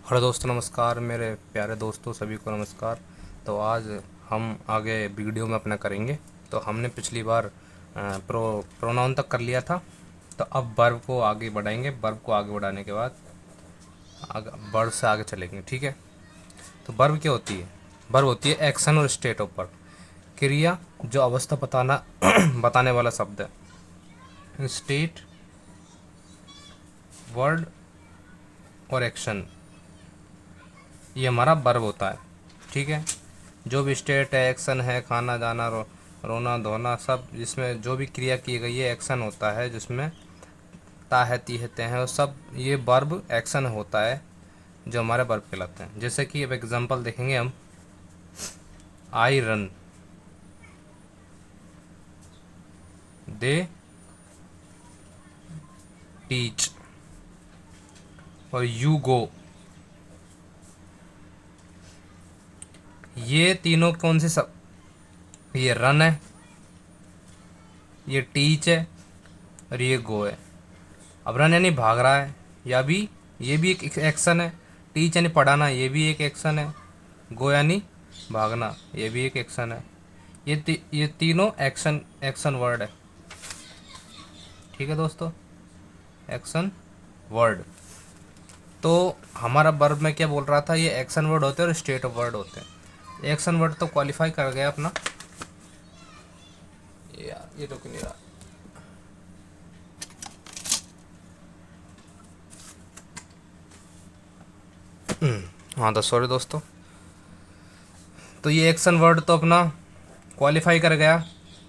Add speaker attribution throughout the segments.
Speaker 1: Hello दोस्तों, नमस्कार। मेरे प्यारे दोस्तों सभी को नमस्कार। तो आज हम आगे वीडियो में अपना करेंगे। तो हमने पिछली बार प्रोनाउन तक कर लिया था। तो अब वर्ब को आगे बढ़ाएंगे। वर्ब को आगे बढ़ाने के बाद वर्ब से आगे चलेंगे, ठीक है। तो वर्ब क्या होती है? वर्ब होती है एक्शन और स्टेट ऑफ वर्ब, क्रिया जो अवस्था बताना बताने वाला शब्द है। स्टेट, वर्ड और एक्शन, ये हमारा वर्ब होता है, ठीक है। जो भी स्टेट है, एक्शन है, खाना जाना, रोना धोना, सब जिसमें जो भी क्रिया की गई है एक्शन होता है, जिसमें ता है ती है ते हैं, वो सब ये वर्ब एक्शन होता है जो हमारे वर्ब कहलाते हैं। जैसे कि अब एग्जांपल देखेंगे हम। आई रन, दे टीच और यू गो। ये तीनों कौन से सब? ये रन है, ये टीच है और ये गो है। अब रन यानी भाग रहा है, या भी ये भी एक एक्शन है। टीच यानी पढ़ाना, ये भी एक एक्शन है। गो यानी भागना, ये भी एक एक्शन है। ये तीनों एक्शन एक्शन वर्ड है, ठीक है दोस्तों। Action word. तो हमारा वर्ब में क्या बोल रहा था, ये एक्शन वर्ड होते हैं और स्टेट ऑफ वर्ड होते हैं। एक्शन वर्ड तो क्वालिफाई कर गया अपना। यार ये तो क्यों नहीं रहा? हाँ, तो सॉरी दोस्तों। तो ये एक्शन वर्ड तो अपना क्वालिफाई कर गया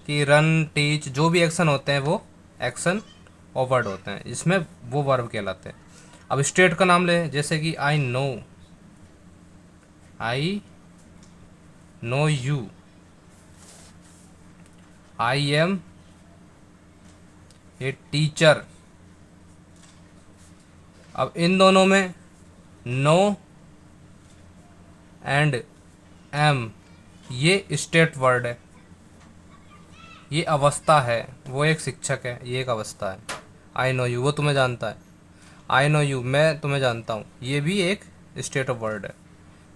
Speaker 1: कि रन टीच जो भी एक्शन होते हैं वो एक्शन और वर्ड होते हैं, इसमें वो वर्ब कहलाते हैं। अब स्टेट का नाम ले, जैसे कि I know you, I am a teacher. अब इन दोनों में नो एंड एम ये स्टेट वर्ड है, ये अवस्था है। वो एक शिक्षक है, ये एक अवस्था है। आई नो यू वो तुम्हें जानता है, आई नो यू मैं तुम्हें जानता हूँ, ये भी एक स्टेट ऑफ वर्ड है।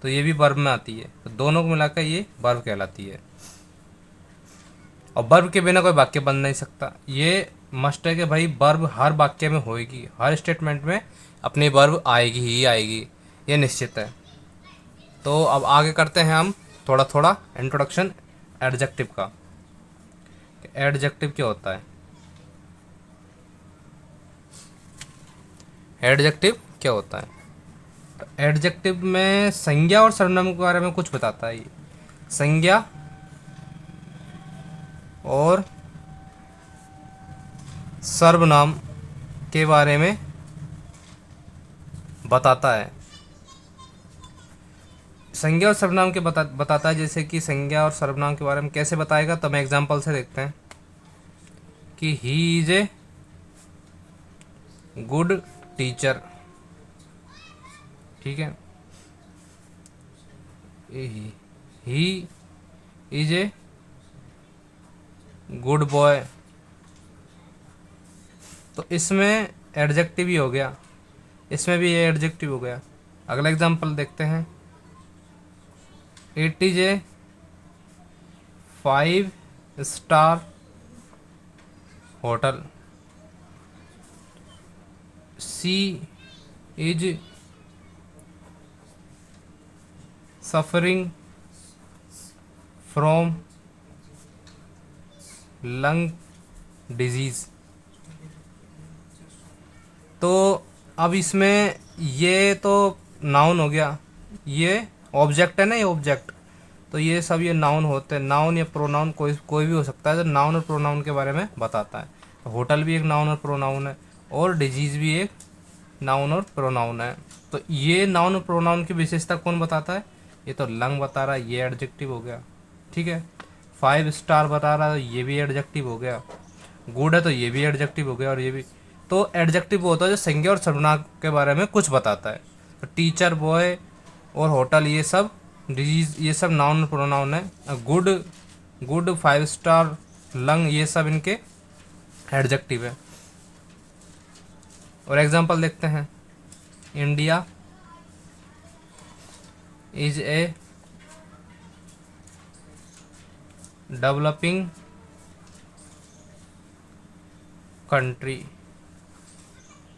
Speaker 1: तो ये भी वर्ब में आती है, तो दोनों को मिलाकर ये वर्ब कहलाती है। और वर्ब के बिना कोई वाक्य बन नहीं सकता। ये मस्ट है कि भाई वर्ब हर वाक्य में होएगी, हर स्टेटमेंट में अपनी वर्ब आएगी ही आएगी, ये निश्चित है। तो अब आगे करते हैं हम थोड़ा थोड़ा इंट्रोडक्शन एडजेक्टिव का। एडजेक्टिव क्या होता है? एडजेक्टिव क्या होता है? एडजेक्टिव में संज्ञा और सर्वनाम के बारे में कुछ बताता है। ये संज्ञा और सर्वनाम के बारे में बताता है। संज्ञा और सर्वनाम के बताता है। जैसे कि संज्ञा और सर्वनाम के बारे में कैसे बताएगा, तो हम एग्जांपल से देखते हैं कि he is a good teacher, ठीक है। He is a good boy, तो इसमें एडजेक्टिव ही हो गया, इसमें भी ये एडजेक्टिव हो गया। अगला एग्जांपल देखते हैं। It is a 5 star hotel, she is suffering from lung disease. तो अब इसमें ये तो नाउन हो गया, ये ऑब्जेक्ट है ना, ये ऑब्जेक्ट। तो ये सब ये नाउन होते हैं। नाउन या प्रोनाउन कोई कोई भी हो सकता है। तो नाउन और प्रोनाउन के बारे में बताता है। तो होटल भी एक नाउन और प्रोनाउन है, और डिजीज भी एक नाउन और प्रोनाउन है। तो ये नाउन और प्रोनाउन की विशेषता कौन बताता है? ये तो लंग बता रहा है, ये एडजेक्टिव हो गया, ठीक है। 5 स्टार बता रहा है, ये भी एडजेक्टिव हो गया। गुड है तो ये भी एडजेक्टिव हो गया, और ये भी। तो एडजेक्टिव वो होता है जो संज्ञा और सर्वनाम के बारे में कुछ बताता है। तो टीचर, बॉय और होटल ये सब डिजीज, ये सब नाउन प्रोनाउन है। गुड, गुड, 5 स्टार, लंग, ये सब इनके एडजेक्टिव है। और एग्जांपल देखते हैं। India is a developing country.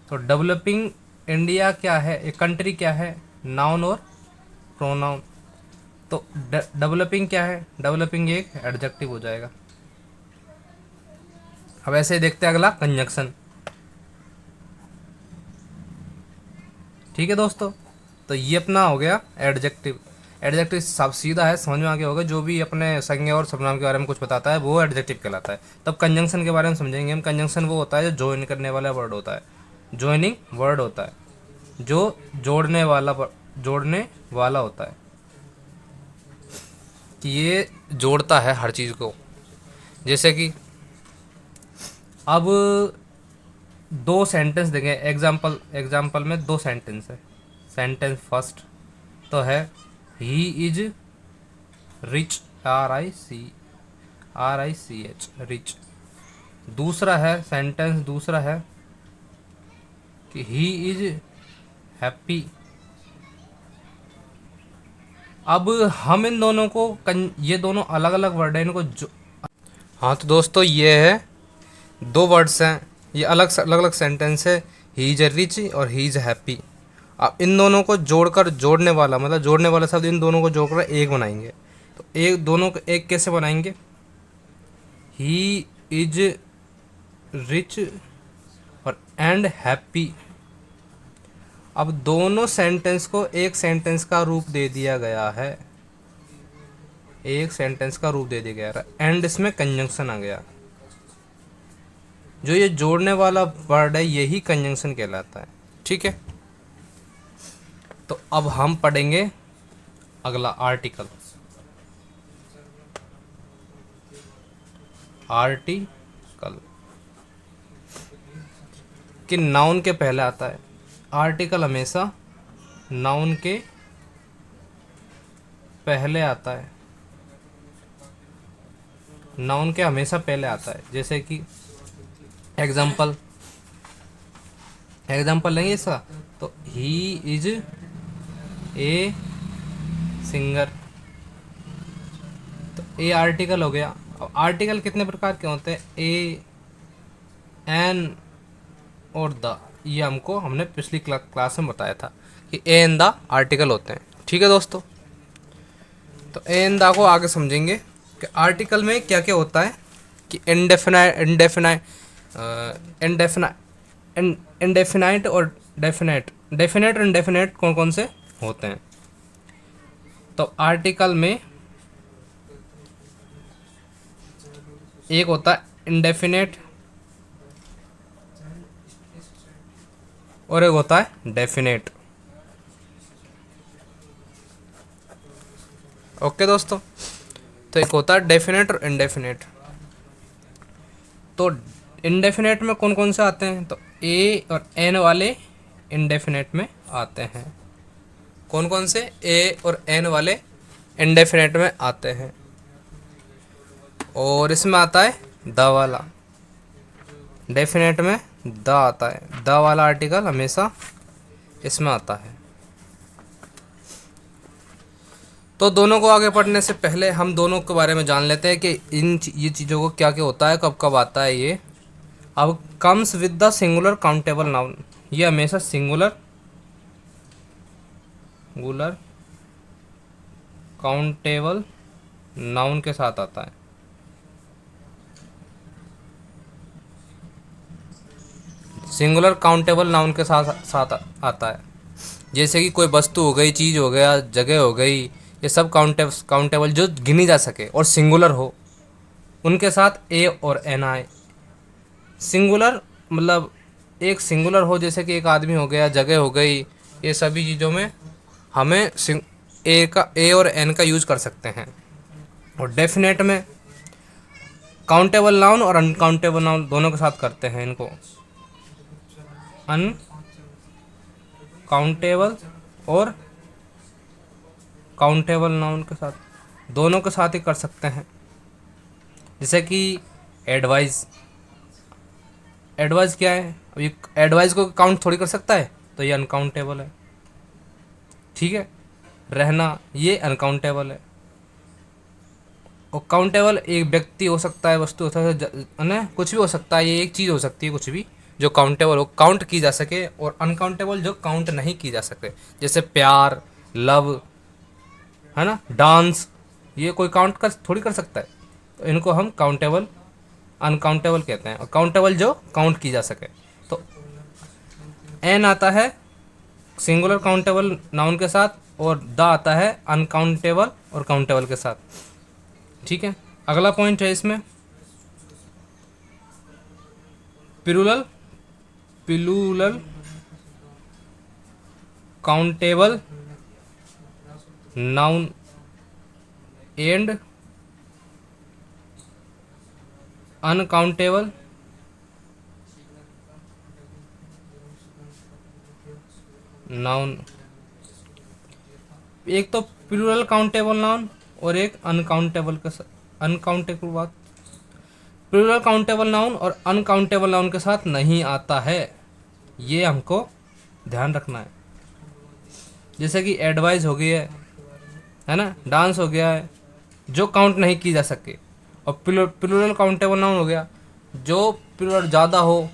Speaker 1: तो डेवलपिंग इंडिया क्या है, एक कंट्री क्या है, नाउन और प्रोनाउन। तो डेवलपिंग क्या है, डेवलपिंग एक एडजेक्टिव हो जाएगा। अब ऐसे ही देखते हैं अगला कंजंक्शन। ठीक है दोस्तों, तो ये अपना हो गया एडजेक्टिव। एडजेक्टिव सब सीधा है, समझ में आ गया होगा। जो भी अपने संज्ञा और सर्वनाम के बारे में कुछ बताता है वो एडजेक्टिव कहलाता है। तब कंजंक्शन के बारे में समझेंगे हम। कंजंक्शन वो होता है जो ज्वाइन करने वाला वर्ड होता है, ज्वाइनिंग वर्ड होता है, जो जोड़ने वाला होता है, कि ये जोड़ता है हर चीज़ को। जैसे कि अब दो सेंटेंस देंगे, एग्जाम्पल में दो सेंटेंस है। सेंटेंस फर्स्ट तो है he is rich, RICH rich. दूसरा है, सेंटेंस दूसरा है कि ही इज हैप्पी। अब हम इन दोनों को ये दोनों अलग अलग वर्ड है, इनको जो हाँ तो दोस्तों ये है दो वर्ड्स हैं, ये अलग अलग सेंटेंस है, ही इज रिच और ही इज हैप्पी। अब इन दोनों को जोड़कर जोड़ने वाला, मतलब जोड़ने वाला शब्द इन दोनों को जोड़कर एक बनाएंगे। तो एक दोनों को एक कैसे बनाएंगे, ही इज रिच और एंड हैप्पी। अब दोनों सेंटेंस को एक सेंटेंस का रूप दे दिया गया है, एक सेंटेंस का रूप दे दिया गया है, एंड इसमें कंजंक्शन आ गया। जो ये जोड़ने वाला वर्ड है यही कंजंक्शन कहलाता है। ठीक है, तो अब हम पढ़ेंगे अगला आर्टिकल। आर्टिकल कि नाउन के पहले आता है। आर्टिकल हमेशा नाउन के पहले आता है, नाउन के हमेशा पहले आता है। जैसे कि एग्जाम्पल लेंगे इसका, तो ही इज ए सिंगर। तो ए आर्टिकल हो गया। अब आर्टिकल कितने प्रकार के होते हैं, ए, एन और द। ये हमने पिछली क्लास में बताया था कि ए एन द आर्टिकल होते हैं। ठीक है दोस्तों, तो ए एन द को आगे समझेंगे कि आर्टिकल में क्या क्या होता है। कि इनडेफिनाइट और डेफिनेट और इनडेफिनेट कौन कौन से होते हैं। तो आर्टिकल में एक होता है इनडेफिनेट और एक होता है डेफिनेट। ओके दोस्तों, तो एक होता है डेफिनेट और इनडेफिनेट। तो इनडेफिनेट में कौन कौन से आते हैं, तो ए और एन वाले इनडेफिनेट में आते हैं। कौन कौन से, ए और एन वाले इनडेफिनेट में आते हैं। और इसमें आता है द वाला, डेफिनेट में द आता है, द वाला आर्टिकल हमेशा इसमें आता है। तो दोनों को आगे पढ़ने से पहले हम दोनों के बारे में जान लेते हैं कि ये चीज़ों को क्या क्या होता है, कब कब आता है ये। अब comes with the singular countable noun, ये हमेशा सिंगुलर काउंटेबल नाउन के साथ आता है। सिंगुलर काउंटेबल नाउन के साथ आता है। जैसे कि कोई वस्तु हो गई, चीज़ हो गया, जगह हो गई, ये सब काउंटेबल जो गिनी जा सके और सिंगुलर हो, उनके साथ ए और एन आए। सिंगुलर मतलब एक सिंगुलर हो, जैसे कि एक आदमी हो गया, जगह हो गई, ये सभी चीज़ों में हमें ए और एन का यूज कर सकते हैं। और डेफिनेट में काउंटेबल नाउन और अनकाउंटेबल नाउन दोनों के साथ करते हैं इनको। अनकाउंटेबल और काउंटेबल नाउन के साथ, दोनों के साथ ही कर सकते हैं। जैसे कि एडवाइस क्या है, अब ये एडवाइस को काउंट थोड़ी कर सकता है, तो ये अनकाउंटेबल है। ठीक है, रहना, ये अनकाउंटेबल है। और काउंटेबल एक व्यक्ति हो सकता है, वस्तु हो सकता है, है कुछ भी हो सकता है, ये एक चीज़ हो सकती है, कुछ भी जो काउंटेबल हो, काउंट की जा सके, और अनकाउंटेबल जो काउंट नहीं की जा सके, जैसे प्यार, लव, है ना, डांस, ये कोई काउंट कर थोड़ी कर सकता है। तो इनको हम काउंटेबल अनकाउंटेबल कहते हैं, और काउंटेबल जो काउंट की जा सके। तो एन आता है सिंगुलर काउंटेबल नाउन के साथ, और द आता है अनकाउंटेबल और काउंटेबल के साथ। ठीक है, अगला पॉइंट है इसमें plural plural countable noun and uncountable noun. एक तो प्लूरल काउंटेबल नाउन और एक अनकाउंटेबल के साथ, अनकाउंटेबल बात, प्लूरल काउंटेबल नाउन और अनकाउंटेबल नाउन के साथ नहीं आता है, ये हमको ध्यान रखना है। जैसे कि एडवाइस हो गई है ना, डांस हो गया है, जो काउंट नहीं की जा सके। और प्लूरल काउंटेबल नाउन हो गया जो प्लूरल ज़्यादा हो,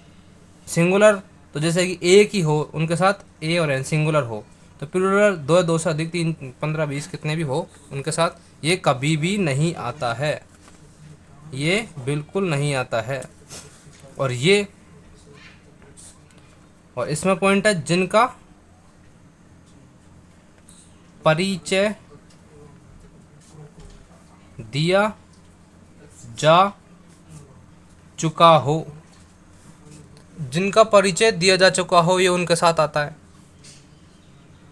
Speaker 1: सिंगुलर तो जैसे कि एक ही हो, उनके साथ ए और एन सिंगुलर हो, तो प्लूरल दो, दो से अधिक, तीन, 15, 20 कितने भी हो, उनके साथ ये कभी भी नहीं आता है, ये बिल्कुल नहीं आता है। और ये, और इसमें पॉइंट है जिनका परिचय दिया जा चुका हो, जिनका परिचय दिया जा चुका हो, ये उनके साथ आता है।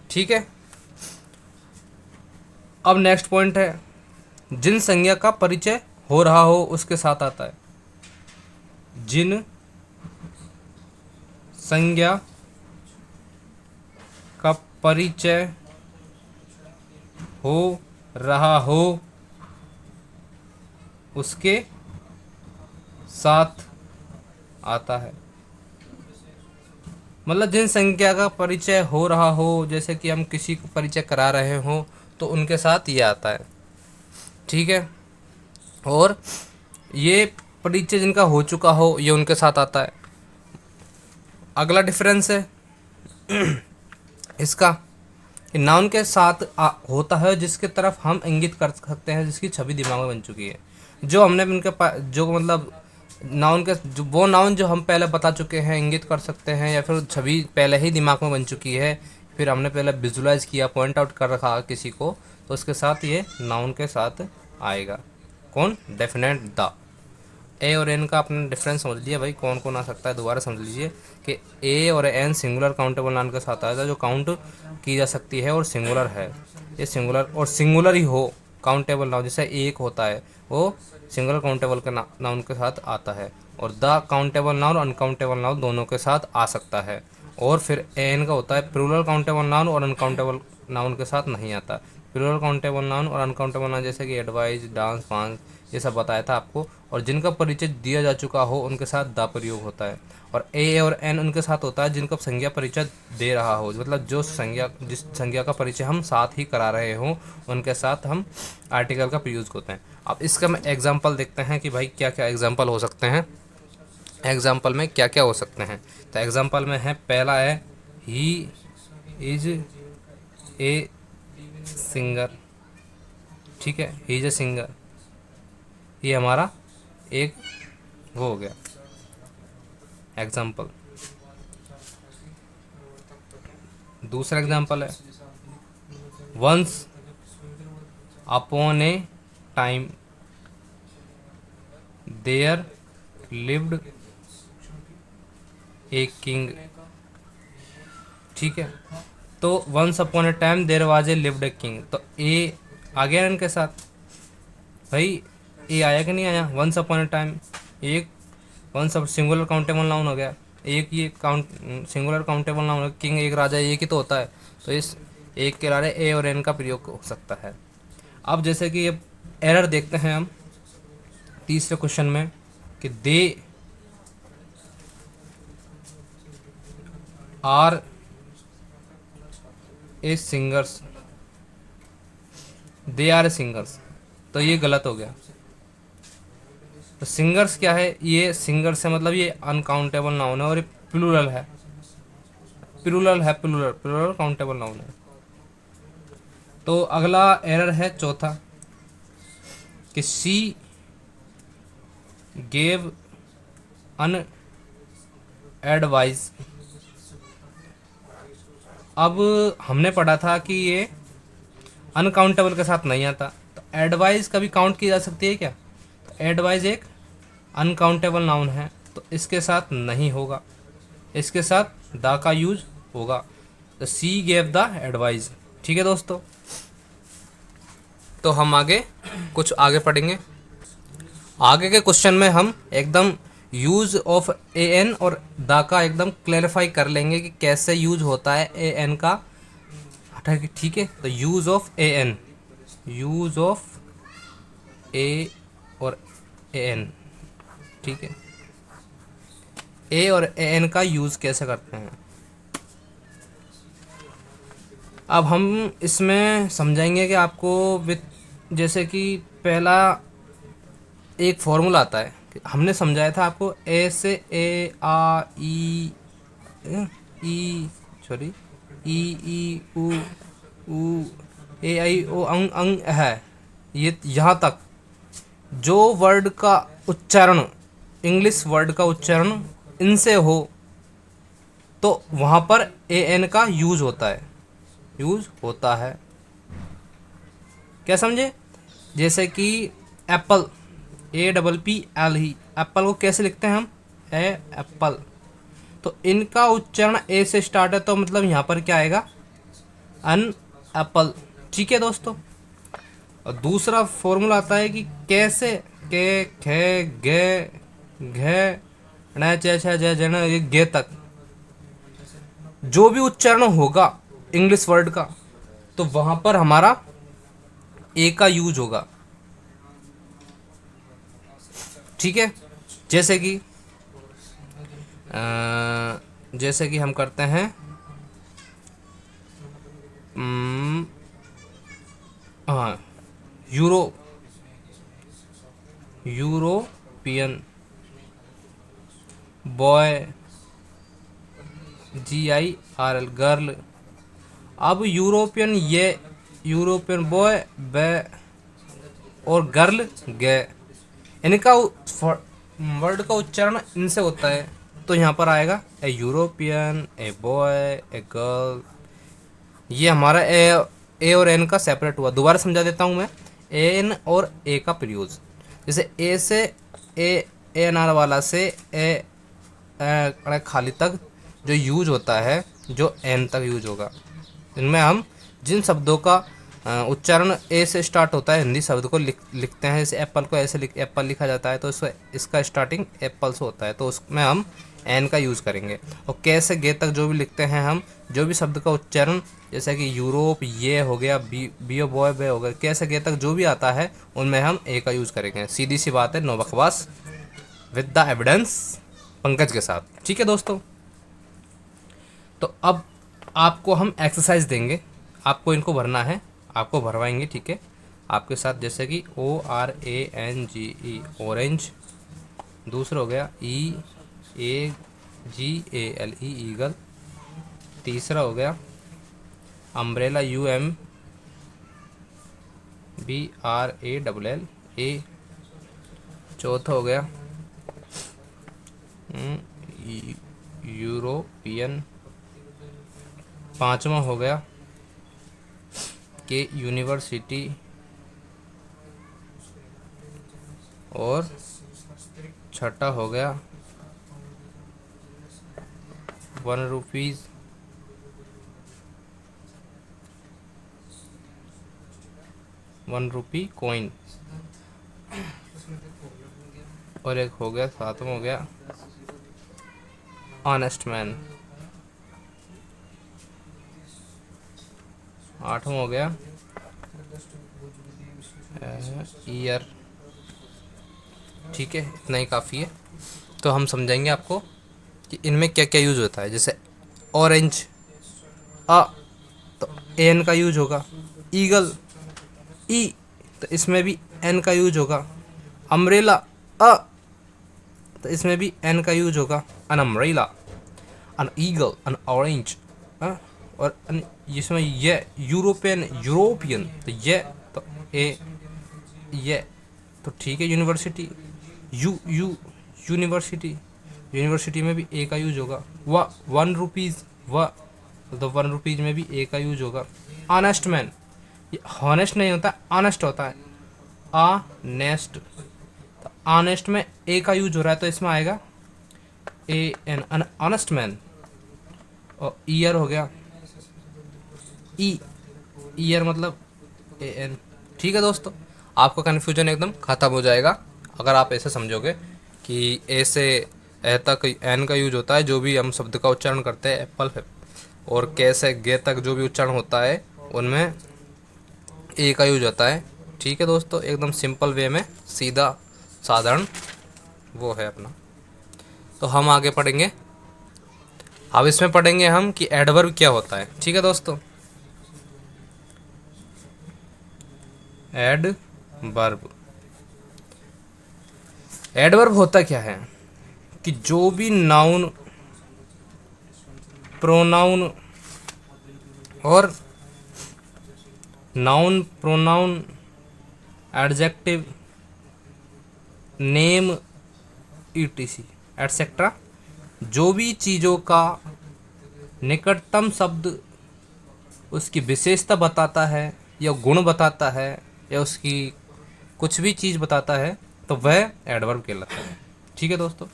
Speaker 1: ठीक है, अब नेक्स्ट पॉइंट है जिन संज्ञा का परिचय हो रहा हो उसके साथ आता है। जिन संज्ञा का परिचय हो रहा हो उसके साथ आता है। मतलब जिन संज्ञा का परिचय हो रहा हो, जैसे कि हम किसी को परिचय करा रहे हो, तो उनके साथ ये आता है। ठीक है, और ये परिचय जिनका हो चुका हो, ये उनके साथ आता है। अगला डिफरेंस है इसका कि नाउन के साथ होता है जिसके तरफ हम इंगित कर सकते हैं, जिसकी छवि दिमाग में बन चुकी है। जो हमने उनके जो मतलब नाउन के जो वो नाउन जो हम पहले बता चुके हैं, इंगित कर सकते हैं, या फिर छवि पहले ही दिमाग में बन चुकी है, फिर हमने पहले विजुलाइज किया, पॉइंट आउट कर रखा किसी को, तो उसके साथ ये नाउन के साथ आएगा। कौन? Definite the. ए और एन का आपने डिफरेंस समझ लिया भाई, कौन कौन आ सकता है, दोबारा समझ लीजिए कि ए और एन सिंगुलर काउंटेबल नाउन के साथ आएगा, जो काउंट की जा सकती है और सिंगुलर है। ये सिंगुलर और सिंगुलर ही हो काउंटेबल नाउन, जैसे एक होता है वो सिंगुलर काउंटेबल के नाउन के साथ आता है, और द काउंटेबल नाउन और अनकाउंटेबल नाउन दोनों के साथ आ सकता है। और फिर एन का होता है प्लूरल काउंटेबल नाउन और अनकाउंटेबल नाउन के साथ नहीं आता। प्लूरल काउंटेबल नाउन और अनकाउंटेबल नाउन जैसे कि एडवाइस, डांस, फांस, ये सब बताया था आपको। और जिनका परिचय दिया जा चुका हो उनके साथ द प्रयोग होता है। और ए और एन उनके साथ होता है जिनका संज्ञा परिचय दे रहा हो, मतलब जो संज्ञा, जिस संज्ञा का परिचय हम साथ ही करा रहे हो, उनके साथ हम आर्टिकल का प्रयोग होते हैं। अब इसका मैं एग्जांपल देखते हैं कि भाई क्या क्या एग्जांपल हो सकते हैं, एग्जांपल में क्या क्या हो सकते हैं। तो एग्जांपल में है, पहला है ही इज ए सिंगर। ठीक है, ही इज ए सिंगर, ये हमारा एक वो हो गया एग्जाम्पल। दूसरा एग्जाम्पल है once upon a time there lived a king. ठीक है, तो once upon a time there was a lived a king, तो ए आ गया इनके साथ। भाई ए आया कि नहीं आया? वंस अपॉन ए टाइम, एक वंस अब सिंगुलर काउंटेबल नाउन हो गया, एक ये काउंट सिंगुलर काउंटेबल नाउन हो गया, किंग एक राजा एक ही तो होता है, तो इस एक के लारे ए और एन का प्रयोग हो सकता है। अब जैसे कि ये एरर देखते हैं हम तीसरे क्वेश्चन में कि they are a singers, they are singers, तो ये गलत हो गया। तो सिंगर्स क्या है, ये सिंगर्स से मतलब ये अनकाउंटेबल नाउन है और ये प्लूरल है, प्लूरल है, प्लूरल प्लूरल काउंटेबल नाउन है। तो अगला एरर है चौथा कि सी गेव अन एडवाइस। अब हमने पढ़ा था कि ये अनकाउंटेबल के साथ नहीं आता, तो एडवाइस कभी काउंट की जा सकती है क्या? तो एडवाइस एक अनकाउंटेबल नाउन है, तो इसके साथ नहीं होगा, इसके साथ द का यूज होगा। तो सी गेव द एडवाइस। ठीक है दोस्तों, तो हम आगे कुछ आगे पढ़ेंगे। आगे के क्वेश्चन में हम एकदम यूज ऑफ ए एन और द का एकदम क्लैरिफाई कर लेंगे कि कैसे यूज होता है ए एन का। ठीक है, तो use of a an, use of a और ए एन, ठीक है, ए और ए एन का यूज कैसे करते हैं। अब हम इसमें समझाएंगे कि आपको विथ जैसे कि पहला एक फॉर्मूला आता है, हमने समझाया था आपको, ए से ए आ ई ई सॉरी ई उ उ ए आई ओ अंग अंग है, ये यहाँ तक जो वर्ड का उच्चारण, इंग्लिश वर्ड का उच्चारण इनसे हो तो वहाँ पर ए एन का यूज होता है, यूज होता है। क्या समझे? जैसे कि Apple, A double P L he, Apple को कैसे लिखते हैं हम? ए एप्पल। तो इनका उच्चारण ए से स्टार्ट है, तो मतलब यहाँ पर क्या आएगा? अन एप्पल। ठीक है दोस्तों, और दूसरा फॉर्मूला आता है कि कैसे, के खे गे घे न चे छ जे जन ये गे तक जो भी उच्चारण होगा इंग्लिश वर्ड का, तो वहां पर हमारा ए का यूज होगा। ठीक है, जैसे कि जैसे कि हम करते हैं हाँ, यूरोपियन बॉय, GIRL गर्ल। अब यूरोपियन ये, यूरोपियन बॉय बे और गर्ल गे, इनका वर्ड का उच्चारण इनसे होता है, तो यहाँ पर आएगा a European, a boy, a girl. ये हमारा ए और एन का सेपरेट हुआ। दोबारा समझा देता हूँ मैं, एन और ए का प्रयोग। जैसे ए से ए एन आर वाला से ए खाली तक जो यूज होता है, जो एन तक यूज होगा, इनमें हम जिन शब्दों का उच्चारण ए से स्टार्ट होता है, हिंदी शब्द को लिखते हैं। जैसे एप्पल को ऐसे एप्पल लिखा जाता है, तो इसका स्टार्टिंग एप्पल से होता है, तो उसमें हम एन का यूज़ करेंगे। और के से गे तक जो भी लिखते हैं हम, जो भी शब्द का उच्चारण, जैसे कि यूरोप ये हो गया, बी ओ बॉय बे हो गया, के से गे तक जो भी आता है उनमें हम ए का यूज़ करेंगे। सीधी सी बात है, नो बकवास, विद द एविडेंस, पंकज के साथ। ठीक है दोस्तों, तो अब आपको हम एक्सरसाइज देंगे, आपको इनको भरना है, आपको भरवाएंगे। ठीक है, आपके साथ, जैसे कि ORANGE ऑरेंज, दूसरा हो गया EAGALE ईगल, तीसरा हो गया अम्ब्रेला UMBRALLA, चौथा हो गया यूरोपियन, पांचवा हो गया के यूनिवर्सिटी, और छठा हो गया 1 रुपीज़, ₹1 कॉइन, और एक हो गया, सातवां हो गया ऑनेस्ट मैन, आठवां हो गया ईयर। ठीक है, इतना ही काफ़ी है। तो हम समझाएंगे आपको कि इनमें क्या क्या यूज़ होता है। जैसे ऑरेंज, तो एन का यूज होगा, ईगल ई, तो इसमें भी एन का यूज होगा। अम्ब्रेला, अ, तो इसमें भी एन का यूज होगा। अन umbrella, on eagle, an orange. और इसमें ये यूरोपियन, यूरोपियन, तो ये, तो ए, ये, तो ठीक है। University, you you, university, university में भी ए का यूज होगा। व 1 रुपीज़, व, तो 1 रुपीज़ में भी ए का यूज होगा। ऑनेस्ट मैन, ये हॉनेस्ट नहीं होता, ऑनेस्ट होता है। आ नेस्ट, तो ऑनेस्ट में ए का यूज हो रहा है, तो इसमें आएगा A N, on honest man. और ईयर हो गया, ई, ईयर मतलब ए एन। ठीक है दोस्तों, आपका कन्फ्यूजन एकदम ख़त्म हो जाएगा अगर आप ऐसे समझोगे कि ए से ए तक एन का यूज होता है जो भी हम शब्द का उच्चारण करते हैं एप्पल है, और के से गे तक जो भी उच्चारण होता है उनमें ए का यूज होता है। ठीक है दोस्तों, एकदम सिंपल वे में, सीधा साधारण वो है अपना। तो हम आगे पढ़ेंगे, अब इसमें पढ़ेंगे हम कि एडवर्ब क्या होता है। ठीक है दोस्तों, एडवर्ब, एडवर्ब होता क्या है कि जो भी नाउन, प्रोनाउन और noun, pronoun, adjective, name, etc etcetera, जो भी चीज़ों का निकटतम शब्द उसकी विशेषता बताता है या गुण बताता है या उसकी कुछ भी चीज़ बताता है, तो वह एडवर्ब कहलाता है। ठीक है दोस्तों,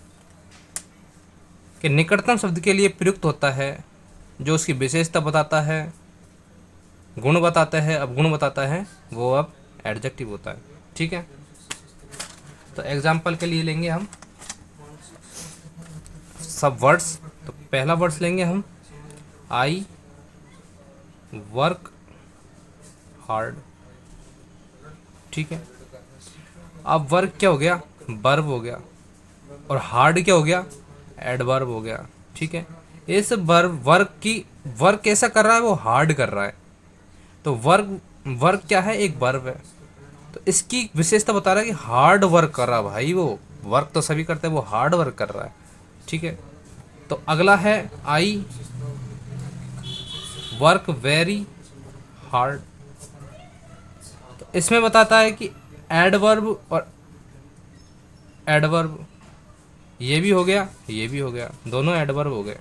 Speaker 1: कि निकटतम शब्द के लिए प्रयुक्त होता है, जो उसकी विशेषता बताता है, गुण बताता है। अब गुण बताता है वो अब एडजेक्टिव होता है। ठीक है, तो एग्जाम्पल के लिए लेंगे हम सब वर्ड्स। तो पहला वर्ड्स लेंगे हम, आई वर्क हार्ड। ठीक है, अब वर्क क्या हो गया, वर्ब हो गया, और हार्ड क्या हो गया, एडवर्ब हो गया। ठीक है, इस वर्क की, वर्क कैसा कर रहा है, वो हार्ड कर रहा है। तो वर्क, वर्क क्या है, एक वर्ब है, तो इसकी विशेषता बता रहा है कि हार्ड वर्क कर रहा है। भाई वो वर्क तो सभी करते हैं, वो हार्ड वर्क कर रहा है। ठीक है, तो अगला है आई वर्क वेरी हार्ड। तो इसमें बताता है कि एडवर्ब और एडवर्ब, ये भी हो गया, ये भी हो गया, दोनों एडवर्ब हो गए।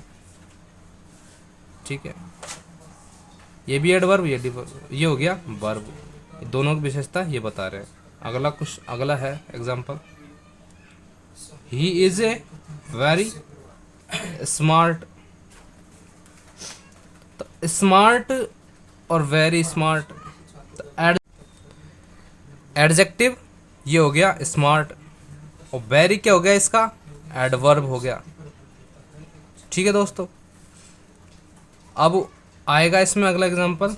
Speaker 1: ठीक है, ये भी एडवर्ब, ये एडवर्ब, ये हो गया वर्ब। दोनों की विशेषता ये बता रहे हैं। अगला कुछ, अगला है example, he is a very smart. तो स्मार्ट और वेरी स्मार्ट, तो एडजेक्टिव ये हो गया स्मार्ट, और वेरी क्या हो गया इसका, एडवर्ब हो गया। ठीक है दोस्तों, अब आएगा इसमें अगला एग्जांपल,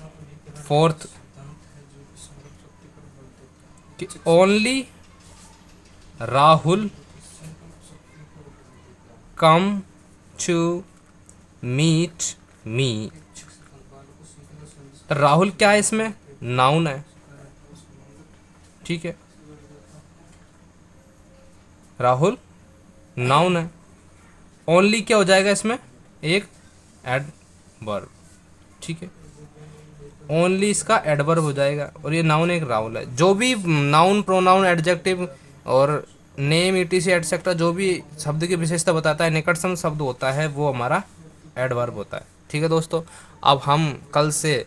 Speaker 1: फोर्थ, कि only Rahul come to meet me. तो राहुल क्या है इसमें, नाउन है। ठीक है, राहुल नाउन है, ओनली क्या हो जाएगा इसमें, एक एडवर्ब। ठीक है, ओनली इसका एडवर्ब हो जाएगा, और ये नाउन एक राहुल है। जो भी नाउन, प्रोनाउन, एडजेक्टिव और नेम, ईटीसी एटसेट्रा, जो भी शब्द की विशेषता बताता है, निकटतम शब्द होता है, वो हमारा एडवर्ब होता है। ठीक है दोस्तों, अब हम कल से